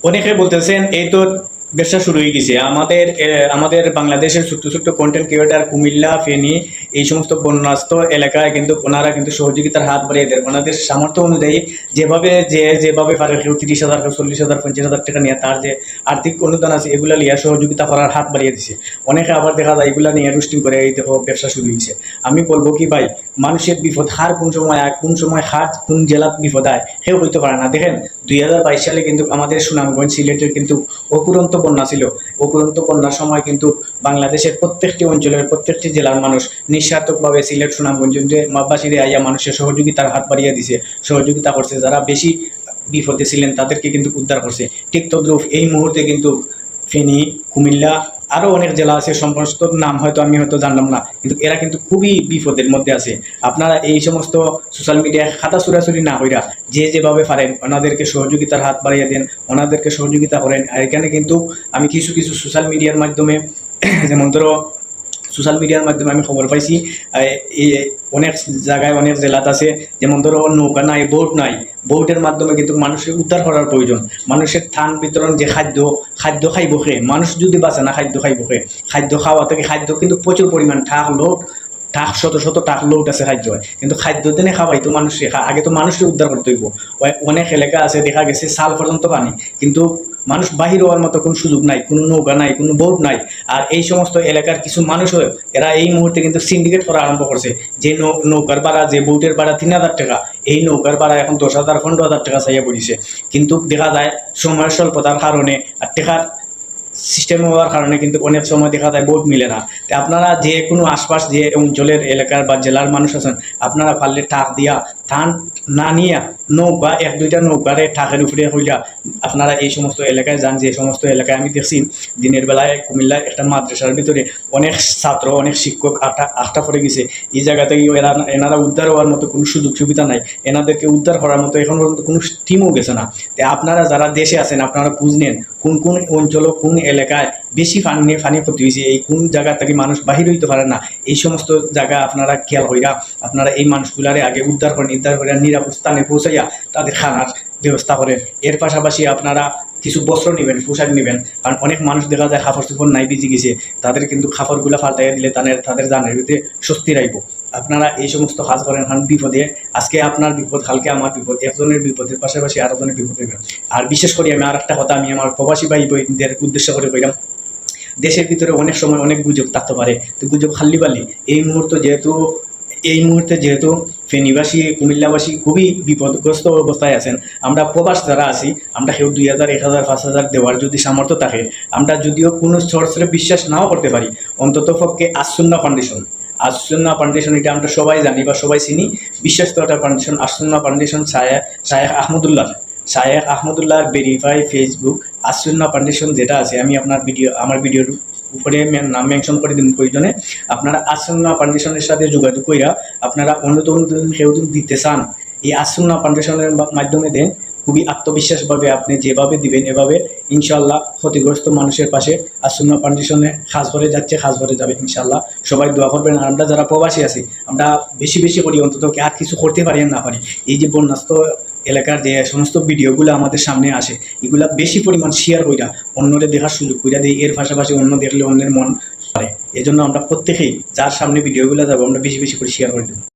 অনেকে বলতেছেন এই তো ব্যবসা শুরু হয়ে গেছে আমাদের বাংলাদেশের ছোট্ট ছোট্ট কন্টেন্ট ক্রিয়েটার কুমিল্লা ফেনী এই সমস্ত বন্যাস্ত এলাকায় কিন্তু ওনারা কিন্তু সহযোগিতার হাত বাড়িয়ে দেন ওনাদের সামর্থ্য অনুযায়ী যেভাবে পারে কেউ 30,000 কেউ 40,000 50,000 টাকা নিয়ে তার যে আর্থিক অনুদান আছে এগুলা নিয়ে সহযোগিতা করার হাত বাড়িয়ে দিছে। অনেকে আবার দেখা যায় এগুলা নিয়ে রুস্টিং করে এই দেখো ব্যবসা শুরু হয়েছে। আমি বলবো কি ভাই, মানুষের বিপদ হার কোন সময় আয়, কোন সময় হার কোন জেলার বিপদ আয় কেউ হইতে পারে না। দেখেন 2022 সালে কিন্তু আমাদের সুনামগঞ্জ সিলেটের কিন্তু অপুরন্ত বন্যা ছিল। অপুরন্ত বন্যার সময় কিন্তু বাংলাদেশের প্রত্যেকটি অঞ্চলের প্রত্যেকটি জেলার মানুষ নিঃস্বার্থকভাবে সিলেট সুনামগঞ্জে মাবাসীরে আইয়া মানুষের সহযোগিতার হাত বাড়িয়ে দিছে, সহযোগিতা করছে। যারা বেশি বিপদে ছিলেন তাদেরকে কিন্তু উদ্ধার করছে। ঠিক তদ্রুপ এই মুহূর্তে কিন্তু ফেনী, কুমিল্লা আরও অনেক জেলা আছে, সমস্ত নাম আমি হয়তো জানলাম না, কিন্তু এরা কিন্তু খুবই বিপদের মধ্যে আছে। আপনারা এই সমস্ত সোশ্যাল মিডিয়ায় খাতা ছুড়াছুড়ি না হইরা যেভাবে পারেন ওনাদেরকে সহযোগিতার হাত বাড়িয়ে দেন, ওনাদেরকে সহযোগিতা করেন। আর এখানে কিন্তু আমি কিছু কিছু সোশ্যাল মিডিয়ার মাধ্যমে যেমন ধরো সোশ্যাল মিডিয়ার মাধ্যমে আমি খবর পাইছি এই অনেক জায়গায় অনেক জেলাত আছে, যেমন ধরো নৌকা নাই, বোট নাই, বোটের মাধ্যমে কিন্তু মানুষের উদ্ধার করার প্রয়োজন। মানুষের ত্রাণ বিতরণ যে খাদ্য খাইব খে, মানুষ যদি বাঁচে না খাদ্য খাইব খে, খাদ্য খাওয়া থেকে খাদ্য কিন্তু প্রচুর পরিমাণ ঠাক শত শত টাক লোট আছে খাদ্য হয়, কিন্তু খাদ্য দিনে খাওয়াই তো মানুষে আগে তো মানুষকে উদ্ধার করতে হইব। অনেক এলাকা আছে দেখা গেছে সাল পর্যন্ত পানি, কিন্তু মানুষ বাহির হওয়ার মতো কোনো সুযোগ নাই, কোনো নৌকা নাই, কোনো বোট নাই। আর এই সমস্ত এলাকার কিছু মানুষ এরা এই মুহূর্তে কিন্তু সিন্ডিকেট করা আরম্ভ করছে। যে নৌকার ভাড়া, যে বোটের ভাড়া 3,000 টাকা, এই নৌকার ভাড়া এখন 10,000 15,000 টাকা চাইয়া পড়িছে। কিন্তু দেখা যায় সময়ের স্বল্পতার কারণে আর টাকার সিস্টেম হওয়ার কারণে কিন্তু অনেক সময় দেখা যায় বোট মিলে না। তো আপনারা যে কোনো আশপাশ যে অঞ্চলের এলাকার বা জেলার মানুষ আছেন, আপনারা পারলে টাক দিয়া ধান না নিয়ে নৌকা 1-2টা নৌকারে ঠাকের উপরে হইলা আপনারা এই সমস্ত এলাকায় যান। যে সমস্ত এলাকায় আমি দেখছি দিনের বেলায় কুমিল্লার একটা মাদ্রাসার ভিতরে অনেক ছাত্র, অনেক শিক্ষক আটটা পড়ে গেছে। এই জায়গা থেকে এনারা উদ্ধার হওয়ার মতো কোনো সুযোগ সুবিধা নাই, এনাদেরকে উদ্ধার করার মতো এখন পর্যন্ত কোনো টিমও গেছে না। তো আপনারা যারা দেশে আছেন আপনারা খোঁজ নেন কোন কোন অঞ্চল কোন এলাকায় বেশি পানি ক্ষতি হয়েছে, এই কোন জায়গা থেকে মানুষ বাহির হইতে পারে না, এই সমস্ত জায়গা আপনারা খেয়াল কইরা আপনারা এই মানুষগুলারে আগে উদ্ধার করে নিরাপদ স্থানে পৌঁছাইয়া তাদের খানার ব্যবস্থা করেন। এর পাশাপাশি আপনারা কিছু বস্ত্র নেবেন, পোশাক নেবেন, কারণ অনেক মানুষ দেখা যায় কাপড় চোপড় নাই ভিজে গেছে, তাদের কিন্তু কাপড়গুলো ফাটাইয়া দিলে তাদের জানের ভিতরে স্বস্তি রাখবো। আপনারা এই সমস্ত কাজ করেন, কারণ বিপদে আজকে আপনার বিপদ কালকে আমার বিপদ, একজনের বিপদের পাশাপাশি আরেকজনের বিপদ হইবে। আর বিশেষ করে আমি আর একটা কথা আমি আমার প্রবাসী ভাই বোনদের উদ্দেশ্য করে কইলাম, দেশের ভিতরে অনেক সময় অনেক গুজব থাকতে পারে, তো গুজব খাল্লি বালি। এই মুহূর্তে যেহেতু ফেনীবাসী কুমিল্লাবাসী খুবই বিপদগ্রস্ত অবস্থায় আছেন, আমরা প্রবাস যারা আছি আমরা কেউ 2,000 1,000 5,000 দেওয়ার যদি সামর্থ্য থাকে, আমরা যদিও কোনো সোর্সে বিশ্বাস নাও করতে পারি, অন্তত পক্ষে আসুন্না ফাউন্ডেশন এটা আমরা সবাই জানি বা সবাই চিনি, বিশ্বস্ত একটা ফাউন্ডেশন আসুন্না ফাউন্ডেশন। শায়েখ আহমদুল্লাহর ভেরিফাই ফেসবুক আসুন্না ফাউন্ডেশন যেটা আছে, আমি আমার ভিডিওর উপরে নাম মেনশন করে দিন প্রয়োজনে। আপনারা আসুন্না ফাউন্ডেশনের সাথে যোগাযোগ কইরা আপনারা অনুদান কেউ দিতে চান, এই আসুন্না ফাউন্ডেশনের মাধ্যমে দেন। খুবই আত্মবিশ্বাসভাবে আপনি যেভাবে দিবেন এভাবে ইনশাল্লাহ ক্ষতিগ্রস্ত মানুষের পাশে আসুন্না ফাউন্ডেশনে কাজ করে যাবে ইনশাল্লাহ। সবাই দোয়া করবেন। আর আমরা যারা প্রবাসী আছি আমরা বেশি বেশি করি, অন্তত আর কিছু করতে পারি না পারি, এই যে বন্যাস্ত এলাকার যে সমস্ত ভিডিওগুলো আমাদের সামনে আসে এগুলা বেশি পরিমাণ শেয়ার কইরা অন্যদের দেখার সুযোগ কইরা দিই। এর পাশাপাশি অন্য দেখলে অন্যের মন পারে, এজন্য আমরা প্রত্যেকেই যার সামনে ভিডিওগুলো যাবো আমরা বেশি বেশি করে শেয়ার করে দেবো।